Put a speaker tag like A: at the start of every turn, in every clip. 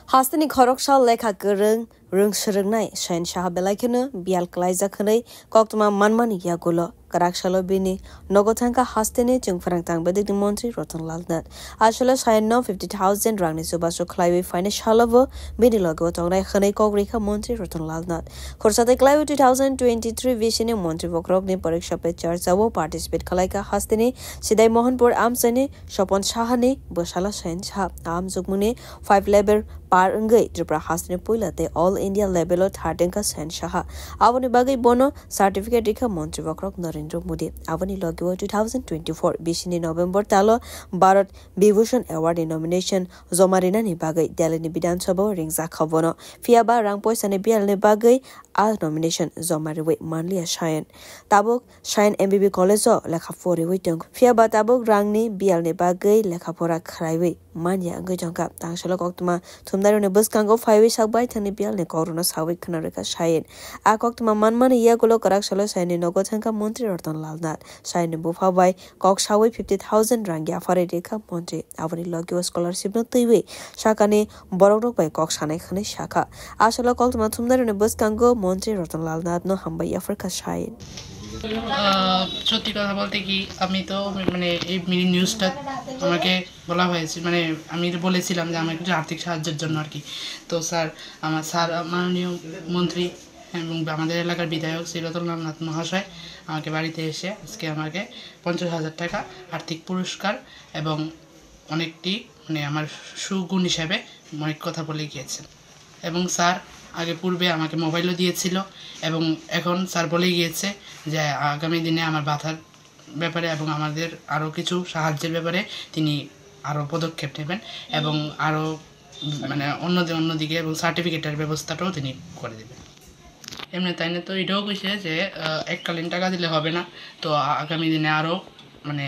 A: Hastani Khorokshal Lekha Gerung Rung Shirungnai Shen Shah Belakene Bial Klaiza Kene Koktuma Manmani Yagulo Karakshalo Bini Nogotanka Hastani Jung Farangtang Bedik Monti Rotan Lalnat Ashala Shayan no 50,000 Rangni Subasho Klaiwi Finish Halovo Bini Logo Tongai Khane Kogrika Monti Rotan Lalnat Korsate Klaiwi 2023 Vision Monti Vokrogni Parikshape Charzawo Participate Kalaika Hastani Sidai Mohanpur Amsani Shopon Shahani Boshala Shen Shah Am Zugmuni 5 level Par Ngai Tripura Hastani Puilate All India level of Tardenka Sen Shaha Avani Bagai Bono Certificate Rika Monti Vokrog Narendra Modi Avani Logo 2024 Bishini November Talo Bharat Bibhushan Award nomination Zomarina ni Bagai Delhi ni Bidan Sabha Ringza Khavono Fiaba Rangpoi Sane Bial ni Bagai A nomination Zomariwe Manlia Shayan Tabuk Shayan MBB College Lekha Fori Witung Fiaba Tabuk Rangni Bial ni Bagai Lekha Pora Kraiwe Manya Ngajangka Tangshala Koktuma Tumdaru ni Buskango 5 Sakbai Tani Bial ni Koruna Sawi Kanarika Shayan A Koktuma Manmani Yagulo Karakshalo Shayan Nogotanka Monti Rotan Lalnat Shayan Bufabai Kok Shawi 50,000 Rangya Faridika Monti Avani Logio Scholarship no Tiwi Shakani Borok by Kok Shane Khani Shaka Ashala Koktuma Tumdaru ni Buskango Monti Rotan Lalnat no Hambai Africa Shayan
B: সত্যি কথা বলতে কি আমি তো মানে এই mini নিউজটা আমাকে বলা হয়েছে মানে আমি বলেছিলাম যে আমাকে একটু আর্থিক সাহায্যের জন্য আর কি তো স্যার মাননীয় মন্ত্রী এবং আমাদের এলাকার বিধায়ক শ্রী রতনলাল মহাশয় আমাকে বাড়িতে এসে আজকে আমাকে 50,000 টাকা আর্থিক পুরস্কার এবং অনেকটি মানে আমার সুগুণ হিসাবে অনেক কথা বলে গিয়েছেন এবং স্যার আগে পূর্বে আমাকে মোবাইলও দিয়েছিল এবং এখন স্যার বলে গিয়েছে যে আগামী দিনে আমার বাধার ব্যাপারে এবং আমাদের আরও কিছু সাহায্যের ব্যাপারে তিনি আরও পদক্ষেপ নেবেন এবং আরও মানে অন্যদিকে এবং সার্টিফিকেটের ব্যবস্থাটাও তিনি করে দেবেন এমনি তাই না তো এটাও কইছে যে এককালীন টাকা দিলে হবে না তো আগামী দিনে আরও মানে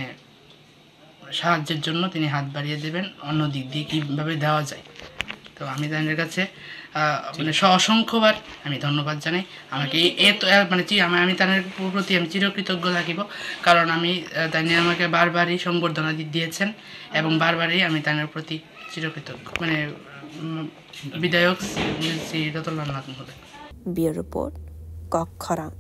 B: সাহায্যের জন্য তিনি হাত বাড়িয়ে দেবেন অন্য দিক দিয়ে কীভাবে দেওয়া যায় তো আমি তাদের কাছে মানে অসংখ্যবার আমি ধন্যবাদ জানাই আমাকে এত মানে আমি তাদের প্রতি আমি চিরকৃতজ্ঞ থাকিব কারণ আমি তাই আমাকে বারবারই সংবর্ধনা দিয়েছেন এবং বারবারই আমি তাদের প্রতি চিরকৃতজ্ঞ মানে বিধায়ক শ্রী রতনলাল মহোদয়
A: Bureau Report Kok Khorang